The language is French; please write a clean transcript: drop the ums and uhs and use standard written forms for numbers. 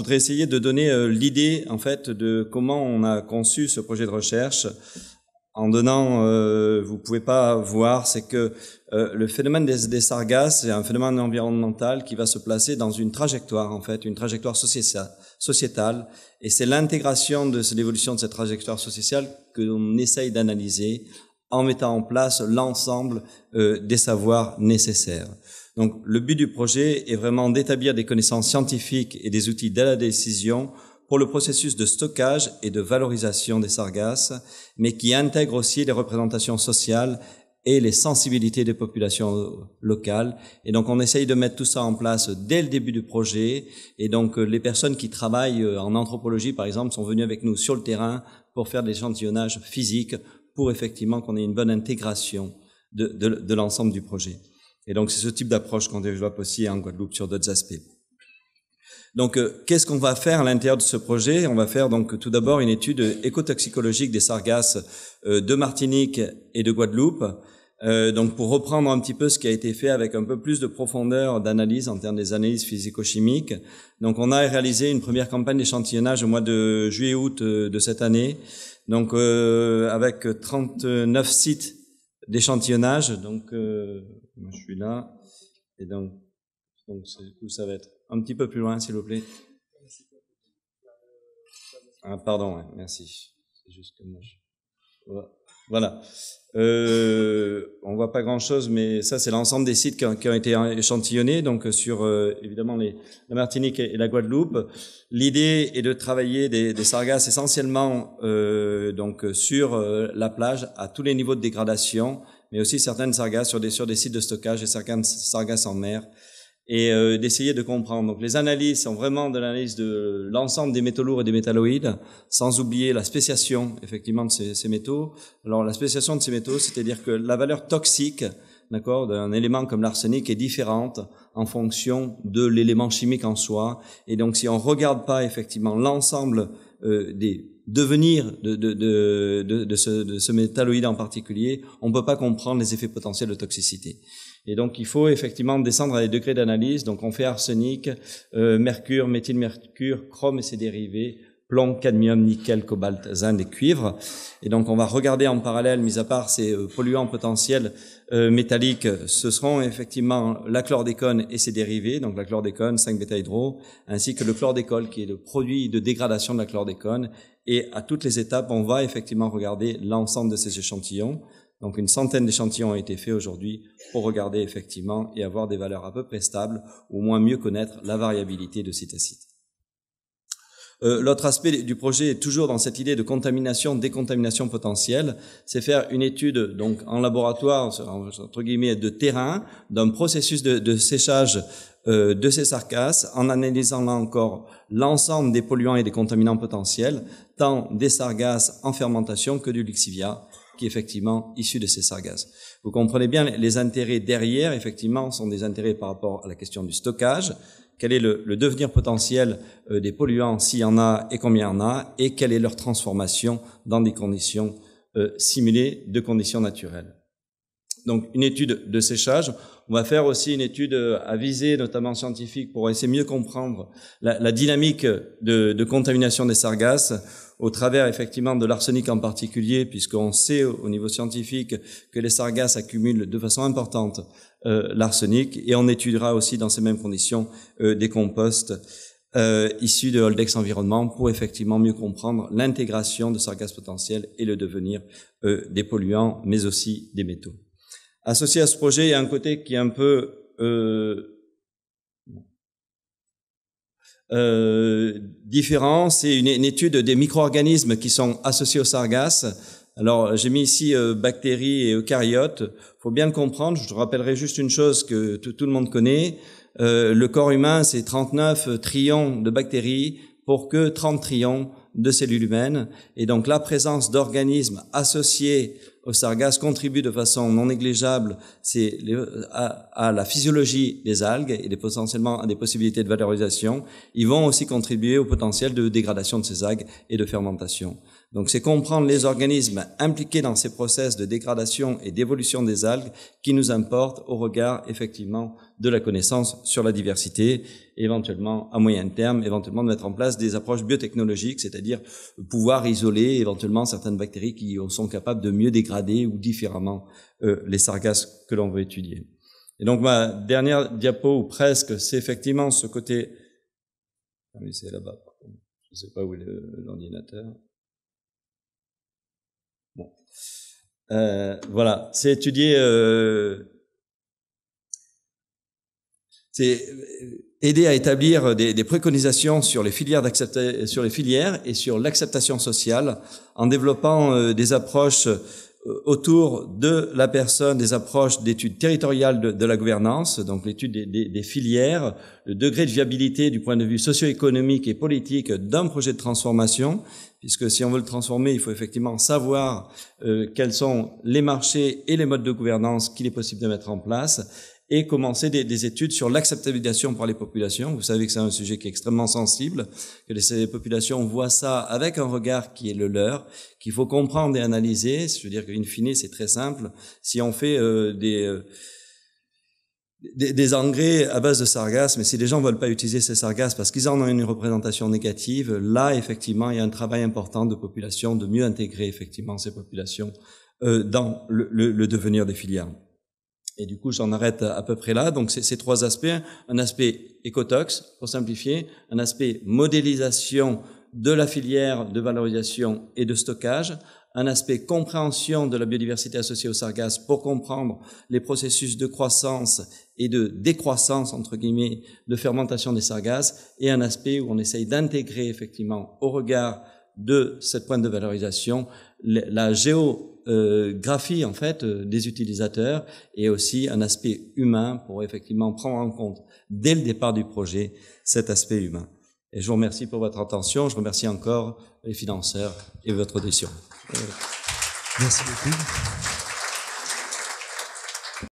voudrais essayer de donner l'idée, en fait, de comment on a conçu ce projet de recherche. En donnant, vous pouvez pas voir, c'est que le phénomène des sargasses est un phénomène environnemental qui va se placer dans une trajectoire, en fait, une trajectoire sociétale, et c'est l'intégration de l'évolution de cette trajectoire sociétale que l'on essaye d'analyser en mettant en place l'ensemble des savoirs nécessaires. Donc, le but du projet est vraiment d'établir des connaissances scientifiques et des outils de la décision pour le processus de stockage et de valorisation des sargasses, mais qui intègre aussi les représentations sociales et les sensibilités des populations locales. Et donc, on essaye de mettre tout ça en place dès le début du projet. Et donc, les personnes qui travaillent en anthropologie, par exemple, sont venues avec nous sur le terrain pour faire de l'échantillonnage physique, pour effectivement qu'on ait une bonne intégration de l'ensemble du projet. Et donc, c'est ce type d'approche qu'on développe aussi en Guadeloupe sur d'autres aspects. Donc, qu'est-ce qu'on va faire à l'intérieur de ce projet? On va faire donc tout d'abord une étude écotoxicologique des sargasses de Martinique et de Guadeloupe. Donc, pour reprendre un petit peu ce qui a été fait avec un peu plus de profondeur d'analyse en termes des analyses physico-chimiques. Donc, on a réalisé une première campagne d'échantillonnage au mois de juillet-août de cette année. Donc, avec 39 sites d'échantillonnage. Donc, moi, je suis là. Et donc du coup, ça va être un petit peu plus loin, s'il vous plaît. Ah, pardon, ouais, merci. C'est juste que moi, voilà. On voit pas grand-chose, mais ça, c'est l'ensemble des sites qui ont été échantillonnés, donc sur évidemment la Martinique et la Guadeloupe. L'idée est de travailler des sargasses essentiellement donc sur la plage à tous les niveaux de dégradation, mais aussi certaines sargasses sur des sites de stockage et certaines sargasses en mer. Et d'essayer de comprendre. Donc les analyses sont vraiment de l'analyse de l'ensemble des métaux lourds et des métalloïdes, sans oublier la spéciation effectivement de ces métaux. Alors la spéciation de ces métaux, c'est-à-dire que la valeur toxique, d'accord, d'un élément comme l'arsenic est différente en fonction de l'élément chimique en soi. Et donc si on regarde pas effectivement l'ensemble des devenirs de ce métalloïde en particulier, on peut pas comprendre les effets potentiels de toxicité. Et donc, il faut effectivement descendre à des degrés d'analyse. Donc, on fait arsenic, mercure, méthylmercure, chrome et ses dérivés, plomb, cadmium, nickel, cobalt, zinc et cuivre. Et donc, on va regarder en parallèle, mis à part ces polluants potentiels métalliques, ce seront effectivement la chlordécone et ses dérivés, donc la chlordécone, 5-bêta-hydro, ainsi que le chlordécol, qui est le produit de dégradation de la chlordécone. Et à toutes les étapes, on va effectivement regarder l'ensemble de ces échantillons. Donc, une centaine d'échantillons ont été faits aujourd'hui pour regarder effectivement et avoir des valeurs à peu près stables, ou au moins mieux connaître la variabilité de site à site. L'autre aspect du projet est toujours dans cette idée de contamination, décontamination potentielle, c'est faire une étude donc en laboratoire, entre guillemets, de terrain, d'un processus de séchage de ces sargasses, en analysant là encore l'ensemble des polluants et des contaminants potentiels, tant des sargasses en fermentation que du lixivia, qui est effectivement issu de ces sargasses. Vous comprenez bien, les intérêts derrière, effectivement, sont des intérêts par rapport à la question du stockage. Quel est le devenir potentiel des polluants, s'il y en a et combien il y en a, et quelle est leur transformation dans des conditions simulées de conditions naturelles. Donc, une étude de séchage. On va faire aussi une étude à visée, notamment scientifique, pour essayer de mieux comprendre la dynamique de contamination des sargasses au travers, effectivement, de l'arsenic en particulier, puisqu'on sait au niveau scientifique que les sargasses accumulent de façon importante l'arsenic, et on étudiera aussi dans ces mêmes conditions des composts issus de Holdex Environnement pour effectivement mieux comprendre l'intégration de sargasses potentielles et le devenir des polluants, mais aussi des métaux. Associé à ce projet, il y a un côté qui est un peu différent, c'est une étude des micro-organismes qui sont associés aux sargasses. Alors, j'ai mis ici bactéries et eucaryotes. Faut bien le comprendre. Je te rappellerai juste une chose que tout le monde connaît. Le corps humain, c'est 39 trillions de bactéries pour que 30 trillions de cellules humaines. Et donc, la présence d'organismes associés aux sargasses contribue de façon non négligeable à la physiologie des algues et potentiellement à des possibilités de valorisation. Ils vont aussi contribuer au potentiel de dégradation de ces algues et de fermentation. Donc c'est comprendre les organismes impliqués dans ces process de dégradation et d'évolution des algues qui nous importe au regard effectivement de la connaissance sur la diversité, éventuellement à moyen terme, éventuellement de mettre en place des approches biotechnologiques, c'est-à-dire pouvoir isoler éventuellement certaines bactéries qui sont capables de mieux dégrader ou différemment les sargasses que l'on veut étudier. Et donc ma dernière diapo, ou presque, c'est effectivement ce côté... Ah oui, c'est là-bas, je ne sais pas où est l'ordinateur. Bon. Voilà, c'est étudier... c'est aider à établir des préconisations sur les filières et sur l'acceptation sociale en développant des approches autour de la personne, des approches d'études territoriales de la gouvernance, donc l'étude des filières, le degré de viabilité du point de vue socio-économique et politique d'un projet de transformation, puisque si on veut le transformer, il faut effectivement savoir quels sont les marchés et les modes de gouvernance qu'il est possible de mettre en place, et commencer des études sur l'acceptabilisation par les populations. Vous savez que c'est un sujet qui est extrêmement sensible, que les populations voient ça avec un regard qui est le leur, qu'il faut comprendre et analyser. Je veux dire qu'in fine, c'est très simple. Si on fait des engrais à base de sargasses, mais si les gens veulent pas utiliser ces sargasses parce qu'ils en ont une représentation négative, là, effectivement, il y a un travail important de population, de mieux intégrer effectivement ces populations dans le devenir des filières. Et du coup, j'en arrête à peu près là. Donc, c'est ces trois aspects. Un aspect écotox, pour simplifier. Un aspect modélisation de la filière de valorisation et de stockage. Un aspect compréhension de la biodiversité associée aux sargasses pour comprendre les processus de croissance et de décroissance, entre guillemets, de fermentation des sargasses. Et un aspect où on essaye d'intégrer, effectivement, au regard de cette pointe de valorisation, la géographie en fait des utilisateurs et aussi un aspect humain pour effectivement prendre en compte dès le départ du projet cet aspect humain. Et je vous remercie pour votre attention, je remercie encore les financeurs et votre audition. Merci beaucoup.